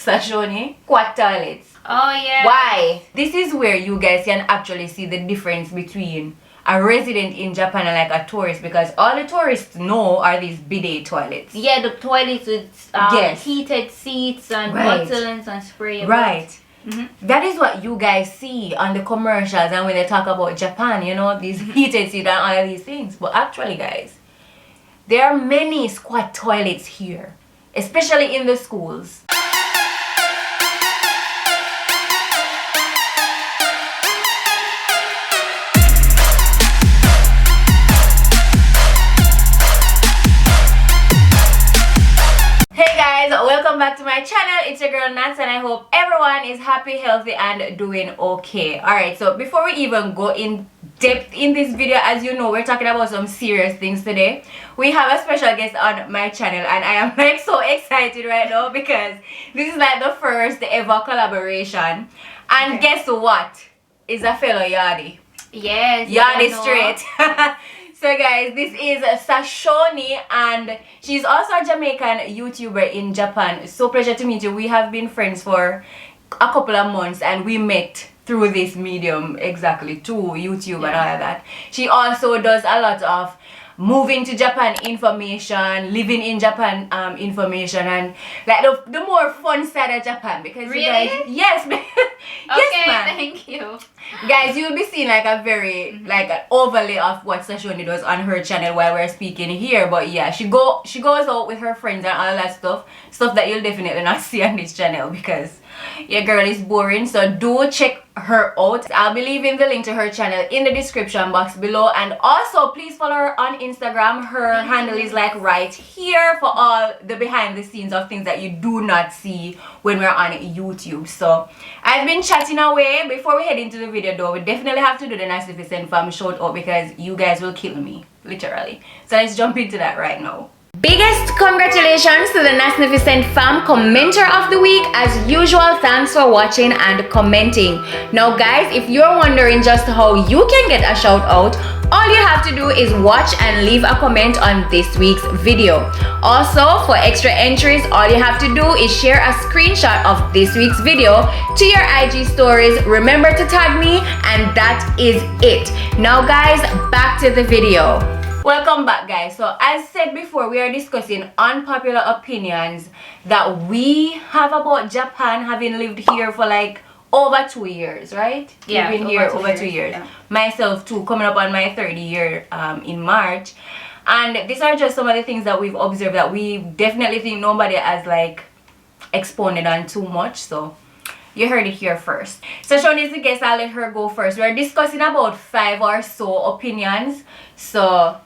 Sashoni, squat toilets. Oh yeah. Why? This is where you guys can actually see the difference between a resident in Japan and like a tourist, because all the tourists know are these bidet toilets. Yeah, the toilets with Yes. heated seats and Right. buttons and spray. Right. Mm-hmm. That is what you guys see on the commercials and when they talk about Japan, you know, these heated seats and all of these things. But actually, guys, there are many squat toilets here, especially in the schools. Welcome back to my channel. It's your girl Nats, and I hope everyone is happy, healthy, and doing okay. Alright, so before we even go in depth in this video, as you know, we're talking about some serious things today. We have a special guest on my channel, and I am like so excited right now because this is like the first ever collaboration. And guess what? It's a fellow Yardie. Yes. Yardie straight. So guys, this is Sashoni, and she's also a Jamaican YouTuber in Japan. So pleasure to meet you. We have been friends for a couple of months and we met through this medium, exactly, through YouTube and all of that. She also does a lot of moving to Japan information, living in Japan information, and like the more fun side of Japan, because really? You guys, yes, yes, okay, man. thank you. Guys, you'll be seeing like a very like an overlay of what Sashoni does on her channel while we're speaking here. But yeah, she goes out with her friends and all that stuff that you'll definitely not see on this channel because your girl is boring. So do check her out. I'll be leaving the link to her channel in the description box below, and also please follow her on Instagram. Her handle is like right here for all the behind the scenes of things that you do not see when we're on YouTube. So I've been chatting away. Before we head into the video though, we definitely have to do the Nasnificent Fam shout out because you guys will kill me, literally. So let's jump into that right now. Biggest congratulations to the Nasnificent Fam Commenter of the Week. As usual, thanks for watching and commenting. Now guys, if you're wondering just how you can get a shout out, all you have to do is watch and leave a comment on this week's video. Also, for extra entries, all you have to do is share a screenshot of this week's video to your IG stories. Remember to tag me, and that is it. Now guys, back to the video. Welcome back guys. So as said before, we are discussing unpopular opinions that we have about Japan, having lived here for like over 2 years, right? Yeah, we've been here over 2 years. Yeah. Myself too, coming up on my third year in March. And these are just some of the things that we've observed that we definitely think nobody has like expounded on too much. So you heard it here first. So Shoni is the guest. I'll let her go first. We're discussing about 5 or so opinions. So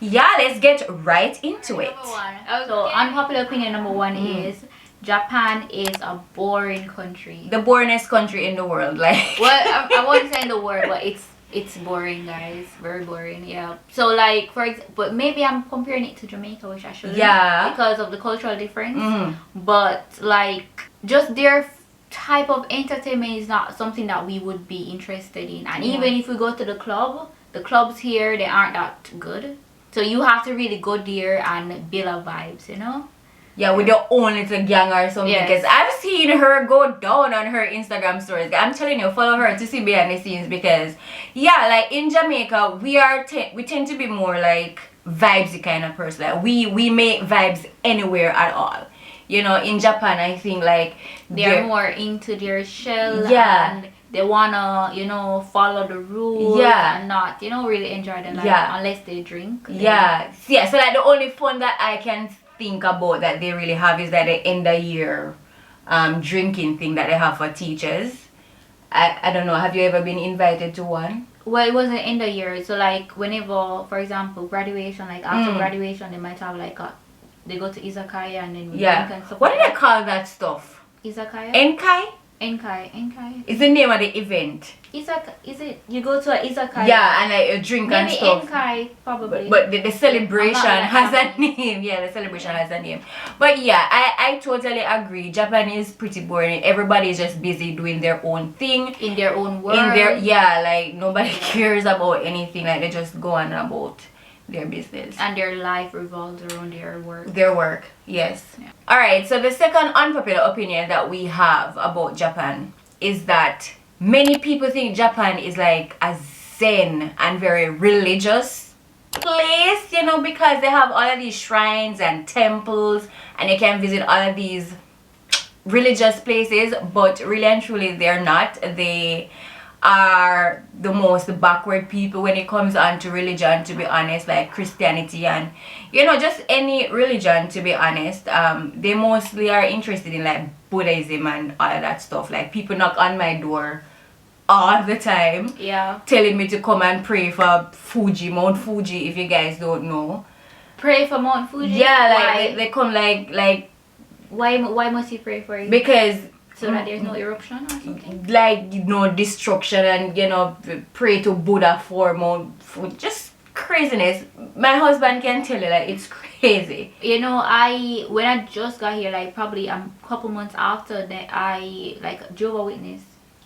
yeah, let's get right into it. Number one. So unpopular opinion number one is Japan is a boring country. The boringest country in the world, like. Well, I won't say the word, but it's boring, guys. Very boring. Yeah. So like but maybe I'm comparing it to Jamaica, which I shouldn't. Yeah. Because of the cultural difference. But like just their type of entertainment is not something that we would be interested in. And even if we go to the clubs here, they aren't that good. So you have to really go there and build up vibes, you know? Yeah, with your own little gang or something. Yes. Because I've seen her go down on her Instagram stories. I'm telling you, follow her to see behind the scenes. Because yeah, like in Jamaica, we tend to be more like vibesy kind of person. Like we make vibes anywhere at all. You know, in Japan, I think like they're more into their shell. Yeah. And they wanna, you know, follow the rules. Yeah. And not, you know, really enjoy the life unless they drink. Yeah. Yeah. So like the only fun that I can think about that they really have is that the end of year drinking thing that they have for teachers. I don't know. Have you ever been invited to one? Well, it wasn't end of year. So like whenever, for example, graduation, like after graduation, they might have like they go to izakaya and then drink and stuff. What do they call that stuff? Izakaya? Enkai? Enkai. Is the name of the event. Is it you go to a izakaya? Yeah, and like a drink maybe and stuff. Enkai, probably. But the celebration has a Japanese. name. Yeah, the celebration has a name. But yeah, I totally agree. Japan is pretty boring. Everybody is just busy doing their own thing. In their own world. Like nobody cares about anything. Like they just go on about their business. And their life revolves around their work. Their work, yes. Yeah. Alright, so the second unpopular opinion that we have about Japan is that many people think Japan is like a zen and very religious place, you know, because they have all of these shrines and temples and you can visit all of these religious places, but really and truly they're not. They are the most backward people when it comes on to religion, to be honest, like Christianity and, you know, just any religion, to be honest. They mostly are interested in like Buddhism and all of that stuff. Like people knock on my door all the time, Yeah. telling me to come and pray for Mount Fuji, if you guys don't know. Pray for Mount Fuji? Yeah, like Why? they come like Why must you pray for it? because So that there's no eruption or something? like, you know, destruction and, you know, pray to Buddha for more food, just craziness. My husband can tell you, like, it's crazy. You know, when I just got here, like probably a couple months after that, I like Jehovah's Witness.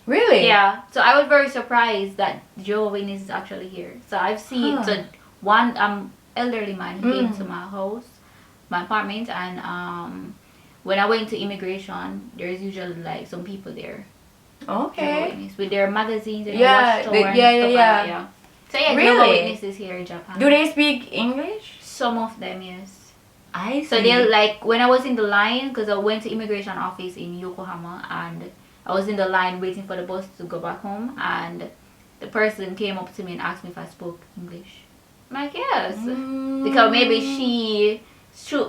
Really? Yeah, so I was very surprised that Jehovah's Witness is actually here. So I've seen so one elderly man came to my house, my apartment, and when I went to immigration, there's usually like some people there. Jehovah's Okay. Witness, with their magazines and Yeah, watchtower the- and yeah, stuff like yeah, that, yeah. So yeah, Really? Jehovah's Witnesses here in Japan. Do they speak English? Some of them, yes. I see. So they like when I was in the line, because I went to immigration office in Yokohama, and I was in the line waiting for the bus to go back home, and the person came up to me and asked me if I spoke English. I'm like, yes, because maybe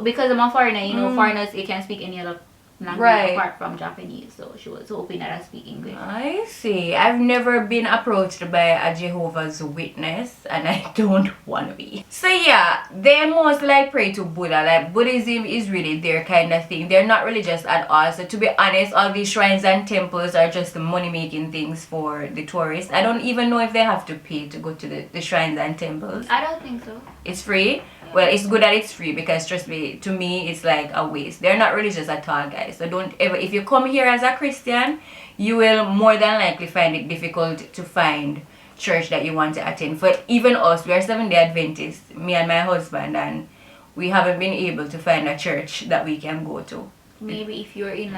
because I'm a foreigner, you know, foreigners they can't speak any other language Right. apart from Japanese, so she was hoping that I speak English. I see. I've never been approached by a Jehovah's Witness and I don't want to be. So yeah, they most like pray to Buddha. Like Buddhism is really their kind of thing. They're not religious at all. So to be honest, all these shrines and temples are just money making things for the tourists. I don't even know if they have to pay to go to the shrines and temples. I don't think so. It's free. Well, it's good that it's free because trust me, to me it's like a waste. They're not religious at all, guys. So don't ever, if you come here as a Christian, you will more than likely find it difficult to find church that you want to attend. For even us, we are Seventh-day Adventists, me and my husband, and we haven't been able to find a church that we can go to. Maybe if you're in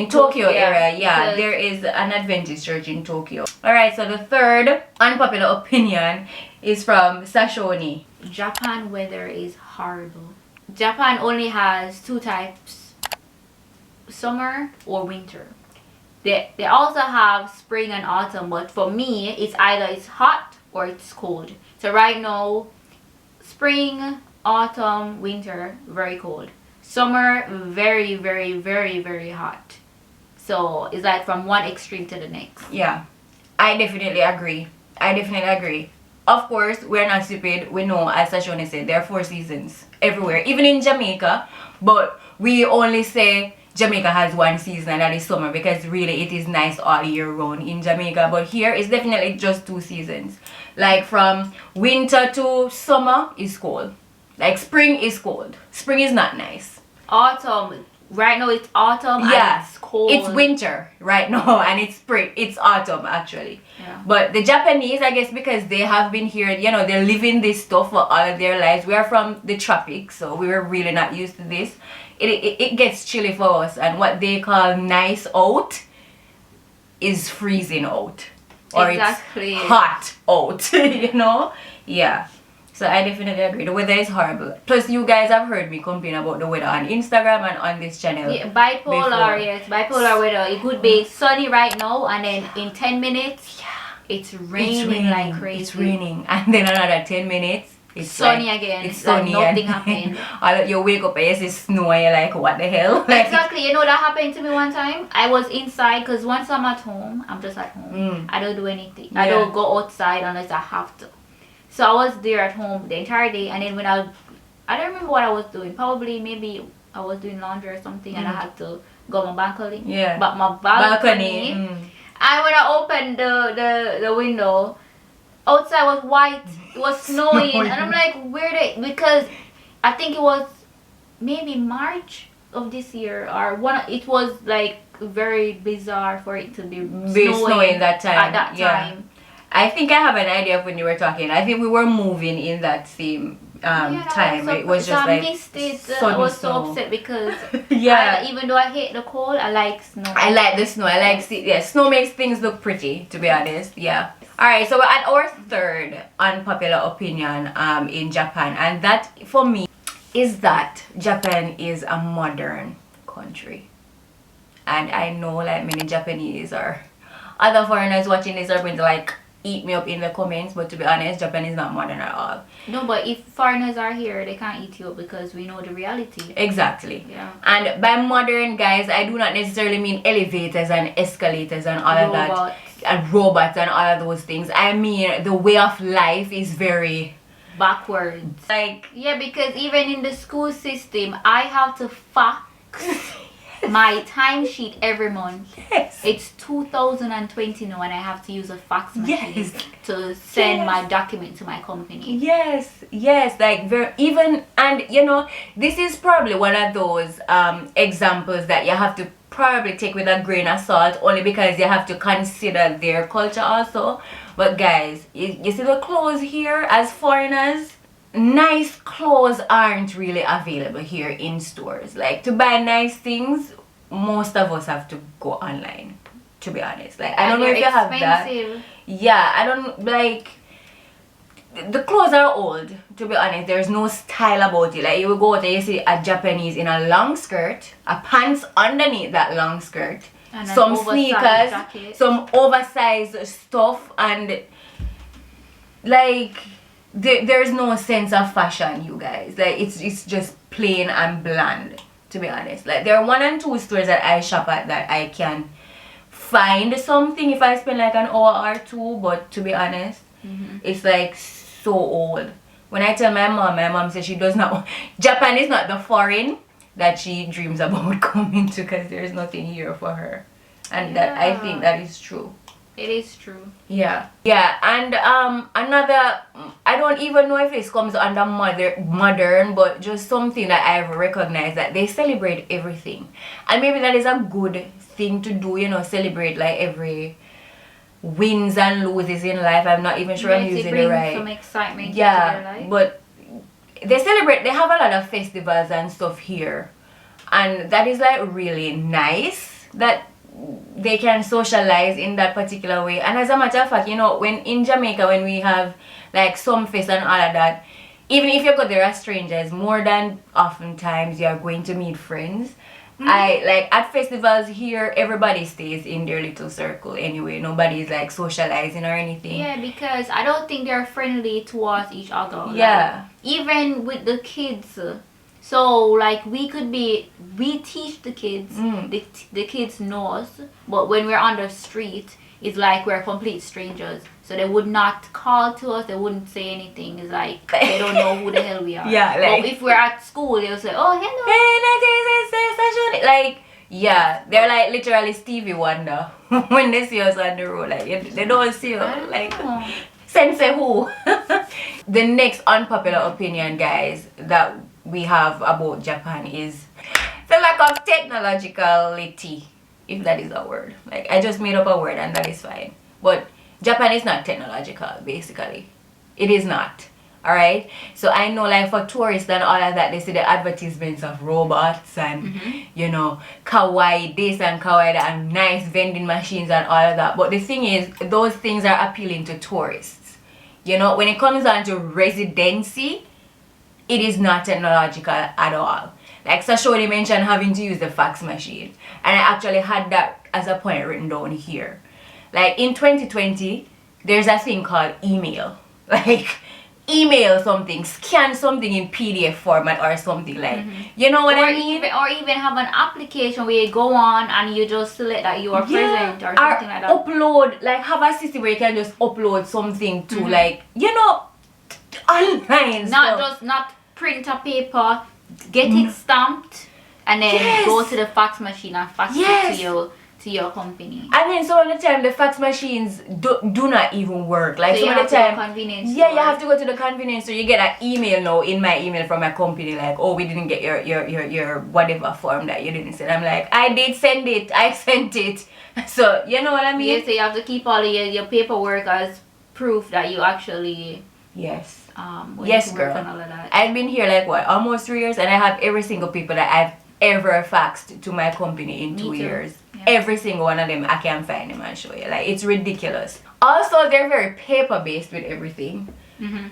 Tokyo Yeah, area, yeah, because- there is an Adventist church in Tokyo. Alright, so the third unpopular opinion is from Sashoni. Japan weather is horrible. Japan only has two types, summer or winter. They also have spring and autumn, but for me it's either it's hot or it's cold. So right now, spring, autumn, winter, very cold. Summer, very, very, very, very hot. So it's like from one extreme to the next. Yeah, I definitely agree. Of course, we're not stupid. We know, as Sashoni said, there are 4 seasons everywhere, even in Jamaica. But we only say Jamaica has 1 season, and that is summer, because really it is nice all year round in Jamaica. But here it's definitely just 2 seasons. Like from winter to summer is cold. Like spring is cold. Spring is not nice. Autumn, right now it's autumn Yeah, and it's cold. It's winter right now and it's spring. It's autumn actually. Yeah. But the Japanese, I guess because they have been here, you know, they're living this stuff for all of their lives. We are from the tropics, so we were really not used to this. It gets chilly for us, and what they call nice out is freezing out. Or Exactly. it's hot out, you know? Yeah. So I definitely agree. The weather is horrible. Plus, you guys have heard me complain about the weather on Instagram and on this channel. Yeah, bipolar, before. yes, bipolar weather. It could be sunny right now, and then in 10 minutes, it's raining like crazy. It's raining, and then another 10 minutes, it's sunny like, again. It's like sunny. nothing and happened. you wake up and you see snow, and you're like, what the hell? Like, Exactly. You know that happened to me one time. I was inside because once I'm at home, I'm just at home. I don't do anything. I Yeah. don't go outside unless I have to. So I was there at home the entire day, and then when I don't remember what I was doing. Probably maybe I was doing laundry or something, and I had to go on my balcony. Yeah. But my balcony. And when I opened the window, outside was white. It was snowing. Snowing. And I'm like, because I think it was maybe March of this year, or it was like very bizarre for it to be Snowing that time. at that Yeah. time. I think I have an idea of when you were talking. I think we were moving in that same time. It was just I like missed it. sunny I was so snow. upset because Yeah. even though I hate the cold, I like snow. I like the snow. I like snow makes things look pretty, to be honest. Yeah. Alright, so we're at our third unpopular opinion in Japan, and that for me is that Japan is a modern country. And I know like many Japanese or other foreigners watching this are going to like eat me up in the comments, but to be honest, Japan is not modern at all. No, but if foreigners are here, they can't eat you up because we know the reality. Exactly. Yeah. And by modern, guys, I do not necessarily mean elevators and escalators and all of that. And robots and all of those things. I mean, the way of life is very backwards. like, yeah, because even in the school system, I have to fax my timesheet every month. yes, It's 2020 now, and I have to use a fax machine Yes. to send Yes. my document to my company. yes, like very even, and you know, this is probably one of those examples that you have to probably take with a grain of salt, only because you have to consider their culture also. But guys, you see the clothes here as foreigners, nice clothes aren't really available here in stores. Like to buy nice things, most of us have to go online, to be honest. Like I don't know if you have that. Yeah, I don't like, the clothes are old, to be honest. There's no style about it. Like you will go out and you see a Japanese in a long skirt, a pants underneath that long skirt, And an some oversized sneakers, jacket. some oversized stuff, and like there's no sense of fashion, you guys. Like it's just plain and bland, to be honest. Like there are 1 and 2 stores that I shop at that I can find something if I spend like an hour or two, but to be honest, it's like so old. When I tell my mom says she does not, Japan is not the foreign that she dreams about coming to, because there's nothing here for her, and that I think that is true. It is true. Yeah, and another, I don't even know if this comes under modern, but just something that I've recognized, that they celebrate everything, and maybe that is a good thing to do, you know, celebrate like every wins and loses in life. I'm not even sure I'm using it right. Some excitement into their life. But they celebrate, they have a lot of festivals and stuff here, and that is like really nice that they can socialize in that particular way. And as a matter of fact, you know, when in Jamaica, when we have like some fest and all of that, even if you go there as strangers, more than oftentimes you are going to meet friends. I like at festivals here, everybody stays in their little circle anyway. Nobody's like socializing or anything. Yeah, because I don't think they're friendly towards each other. Yeah. Like, even with the kids. So like we teach the kids, the kids know us, but when we're on the street, it's like we're complete strangers. So they would not call to us, they wouldn't say anything. It's like they don't know who the hell we are. Yeah, like, but if we're at school, they'll say, "Oh, hello." Hey, like, yeah, they're like literally Stevie Wonder when they see us on the road. Like they don't see us, like Sensei who. The next unpopular opinion, guys, that we have about Japan is the lack of technologicality, if that is a word. Like I just made up a word and that is fine, but Japan is not technological, basically. It is not. Alright? So I know like for tourists and all of that, they see the advertisements of robots and you know, kawaii this and kawaii that, and nice vending machines and all of that. But the thing is, those things are appealing to tourists. You know, when it comes down to residency, it is not technological at all. Like Sashoni mentioned having to use the fax machine, and I actually had that as a point written down here. Like in 2020, there's a thing called email. Like email something, scan something in PDF format or something, like you know what I mean? Or even have an application where you go on and you just select that you are present or something like that. Upload, like have a system where you can just upload something to like, you know, online not print a paper, get it stamped, and then go to the fax machine and fax it to your company. I mean, some of the time the fax machines do not even work. Like so some of the time, convenience you have to go to the convenience store. You get an email now in my email from my company like, oh, we didn't get your whatever form that you didn't send. I'm like, I did send it. I sent it. So you know what I mean? Yeah, so you have to keep all of your paperwork as proof that you actually Yes. went Yes, to work girl. and all of that. I've been here like what, almost 3 years, and I have every single people that I've ever faxed to my company in Me 2 too. years. Yeah. Every single one of them, I can find them and show you. Like, it's ridiculous. Also, they're very paper based with everything.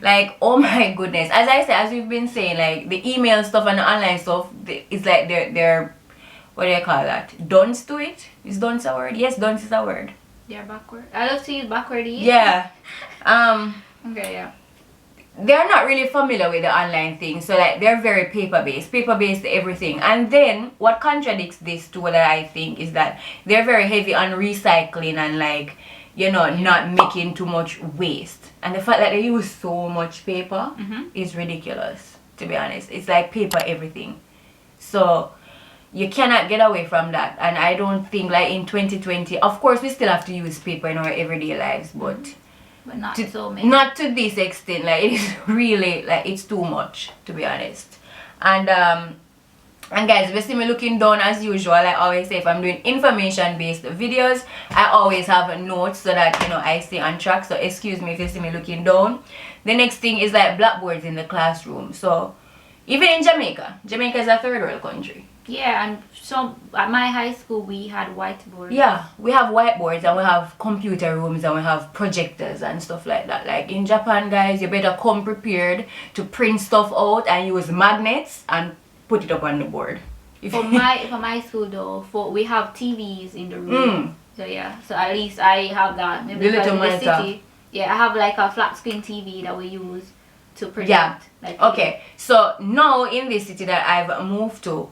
Like, oh my goodness. As I said, as we've been saying, like the email stuff and the online stuff, it's like they're what do you call that? Dunce to it? Is dunce a word? Yes, dunce is a word. Yeah, backward. I love to use backward. Yeah. Okay, yeah. They're not really familiar with the online thing, so like they're very paper based everything. And then what contradicts this too, that I think, is that they're very heavy on recycling and like, you know, not making too much waste. And the fact that they use so much paper is ridiculous, to be honest. It's like paper everything, so you cannot get away from that. And I don't think, like, in 2020, of course we still have to use paper in our everyday lives, but not to, so many. not to this extent. Like, it is really, like, it's too much, to be honest. And guys, if you see me looking down as usual, I always say, if I'm doing information based videos, I always have notes so that, you know, I stay on track. So excuse me if you see me looking down. The next thing is like blackboards in the classroom. So even in Jamaica is a third world country. Yeah, and so at my high school we had whiteboards. Yeah, we have whiteboards and we have computer rooms and we have projectors and stuff like that. Like in Japan, guys, you better come prepared to print stuff out and use magnets and put it up on the board. For my school though, we have TVs in the room. So yeah, so at least I have that. Maybe The little in the monitor. city, yeah, I have like a flat screen TV that we use to project. Yeah. Like, Okay, so now in this city that I've moved to,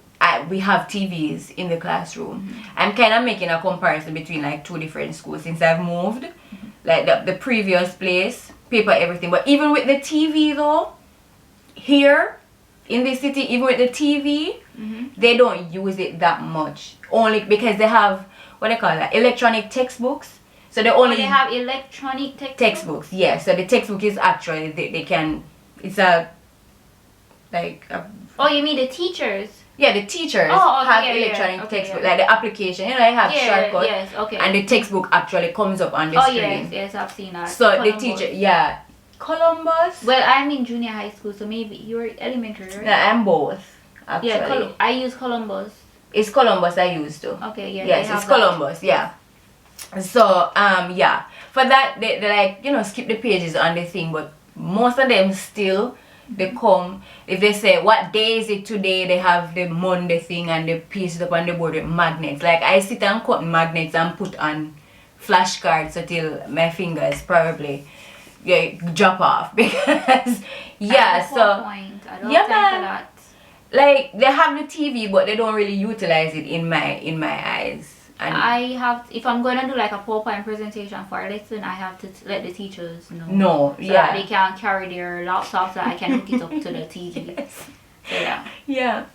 we have TVs in the classroom. I'm kind of making a comparison between like two different schools since I've moved. Like the previous place, paper, everything. But even with the TV though, here in this city, even with the TV, they don't use it that much. Only because they have, what do you call that, electronic textbooks. So they only they have electronic textbooks. Yeah, so the textbook is actually, they can, it's a, like a, oh, you mean the teachers? yeah, the teachers Oh, okay, have yeah, electronic yeah. Okay, textbook, yeah. like the application, you know, they have shortcut, Yes, okay. and the textbook actually comes up on the Oh screen. yes, I've seen that. So Columbus. the teacher, yeah, Columbus. Well, I'm in junior high school, so maybe you're elementary, right? Yeah, I'm both actually. Yeah, I use Columbus. It's Columbus I used to. Okay, yeah. Yes, they have it's that. Columbus. Yeah. So yeah, for that they like, you know, skip the pages on the thing, but most of them still, they come, if they say what day is it today, they have the Monday thing and they paste it up on the board with magnets. Like I sit and cut magnets and put on flashcards until my fingers probably drop off because yeah. So I don't yeah, think man. for that. Like they have the TV, but they don't really utilize it in my eyes. And I have, if I'm going to do like a PowerPoint presentation for a lesson, I have to let the teachers know. no, So yeah, that they can carry their laptop so I can hook it up to the TV. Yes. So yeah. Yeah.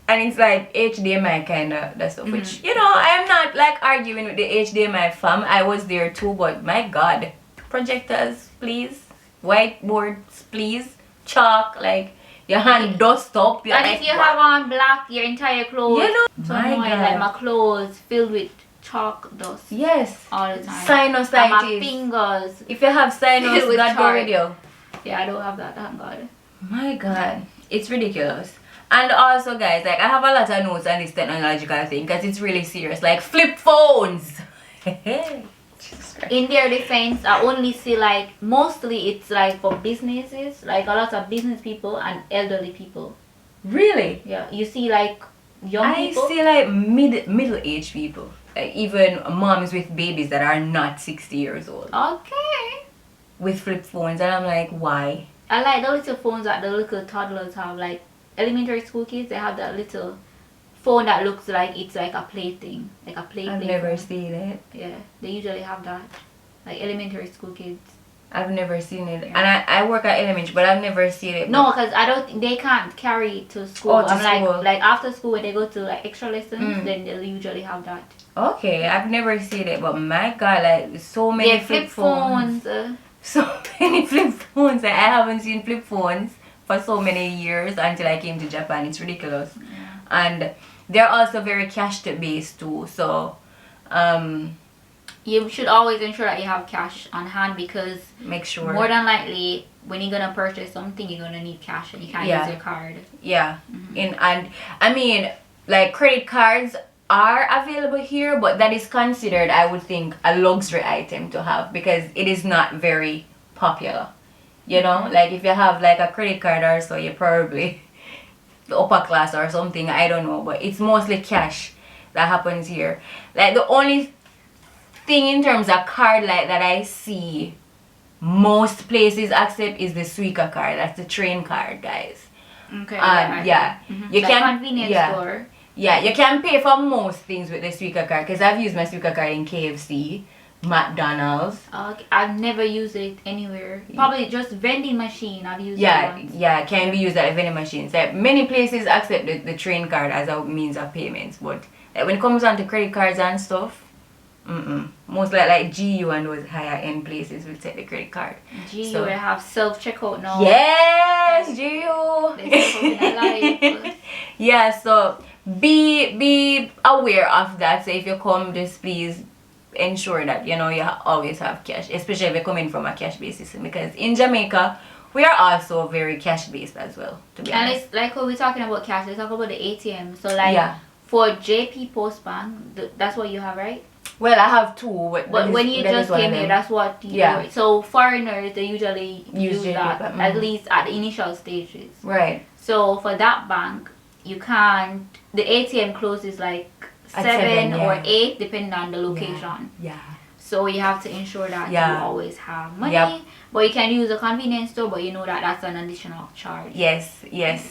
And it's like HDMI kind of that stuff, which, you know, I am not like arguing with the HDMI fam. I was there too, but my God, projectors, please, whiteboards, please, chalk, like your hand dust up. And if you have on black, your entire clothes, you know, so my annoying, God. like my clothes filled with chalk dust Yes. all the time. Sinusitis. And my fingers. If you have sinus, With God go chalk. with you. Yeah, I don't have that, thank God. My God, it's ridiculous. And also, guys, like I have a lot of notes on this technological thing because it's really serious. Like flip phones. Jesus Christ. In their defense, I only see like, mostly it's like for businesses, like a lot of business people and elderly people. Really? Yeah, you see like young I people. see like middle-aged people. Like even moms with babies that are not 60 years old Okay. with flip phones, and I'm like, why? I like the little phones that the little toddlers have, like elementary school kids, they have that little phone that looks like it's like a plaything, like a play. I've never seen it. Yeah, they usually have that, like elementary school kids. I've never seen it. Yeah. And I work at elementary, but I've never seen it. No, because I don't think they can't carry it to school. Oh, to I'm school. like after school when they go to like extra lessons, Mm. then they'll usually have that. Okay, I've never seen it, but my God, like so many Yeah, flip phones. phones. So many flip phones. I haven't seen flip phones for so many years until I came to Japan. It's ridiculous. And they're also very cash based too. So you should always ensure that you have cash on hand, because Make sure. more than likely when you're gonna purchase something, you're gonna need cash and you can't use your card. Yeah. And I mean, like, credit cards are available here, but that is considered, I would think, a luxury item to have, because it is not very popular. You know, like if you have like a credit card or so, you're probably the upper class or something, I don't know, but it's mostly cash that happens here. Like, the only thing in terms of card like that I see most places accept is the Suica card. That's the train card, guys. Okay. You like can convenience store. Yeah, you can pay for most things with the Suica card, because I've used my Suica card in KFC, McDonald's. I've never used it anywhere. Probably just vending machine I've used it once. Yeah, can be used at vending machines. Like, many places accept the train card as a means of payments, but like, when it comes on to credit cards and stuff, most like GU and those higher end places will take the credit card. GU will have self checkout now. Yes, GU. Yeah, so be aware of that. So if you come, just please ensure that you always have cash, especially if you're coming from a cash based system, because in Jamaica we are also very cash based as well, to be honest. And it's like when we're talking about cash, let's talk about the ATM. So like for JP Post Bank, that's what you have, right? Well, I have two, but when you just came here, that's what you do. So foreigners, they usually use that, at least at the initial stages. Right. So for that bank, you can't, the ATM closes like At 7 7, or 8 depending on the location. Yeah. So you have to ensure that you always have money. Yep. But you can use a convenience store, but you know that that's an additional charge. Yes.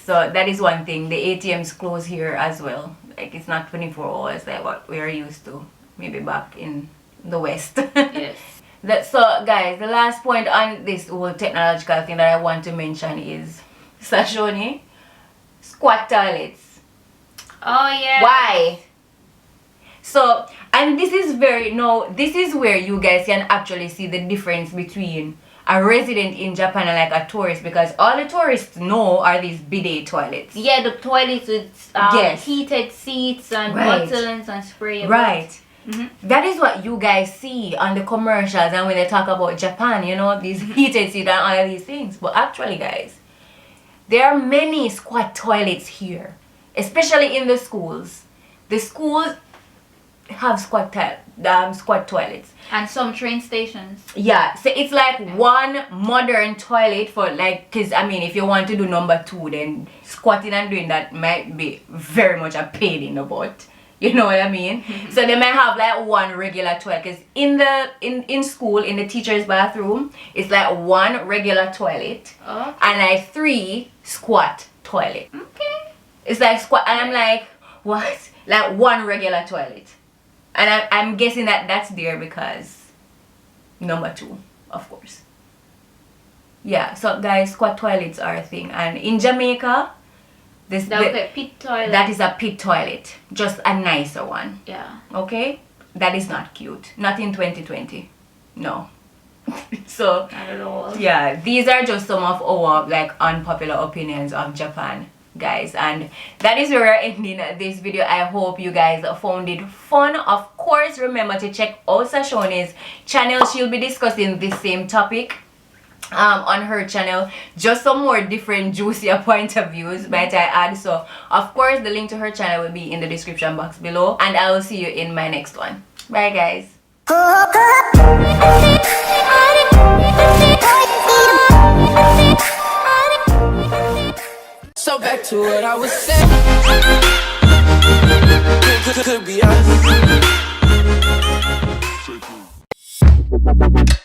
So that is one thing. The ATMs close here as well. Like, it's not 24 hours like what we are used to, maybe back in the West. Yes. So guys, the last point on this whole technological thing that I want to mention is Sashoni, squat toilets. Oh yeah. Why? So, and this is where you guys can actually see the difference between a resident in Japan and like a tourist, because all the tourists know are these bidet toilets. Yeah, the toilets with heated seats and buttons and spray. Right. That is what you guys see on the commercials and when they talk about Japan, these heated seats and all of these things. But actually, guys, there are many squat toilets here, especially in the schools. The schools have squat toilets. And some train stations. Yeah, so it's like one modern toilet for like, because I mean, if you want to do number 2, then squatting and doing that might be very much a pain in the butt. You know what I mean? So they might have like one regular toilet, because in school, in the teacher's bathroom, it's like one regular toilet and like 3 squat toilet. Okay. It's like squat, and I'm like, what? Like one regular toilet. And I'm guessing that that's there because number 2, of course. Yeah, so guys, squat toilets are a thing. And in Jamaica, pit toilet. That is a pit toilet. Just a nicer one. Yeah. Okay? That is not cute. Not in 2020. No. So, not at all. Yeah, these are just some of our like unpopular opinions of Japan, guys, and that is where we're ending this video. I hope you guys found it fun. Of course, remember to check out Sashoni's channel. She'll be discussing this same topic on her channel, just some more different juicier point of views, might I add. So of course, the link to her channel will be in the description box below, and I will see you in my next one. Bye, guys. So back to what I was saying. Could be us.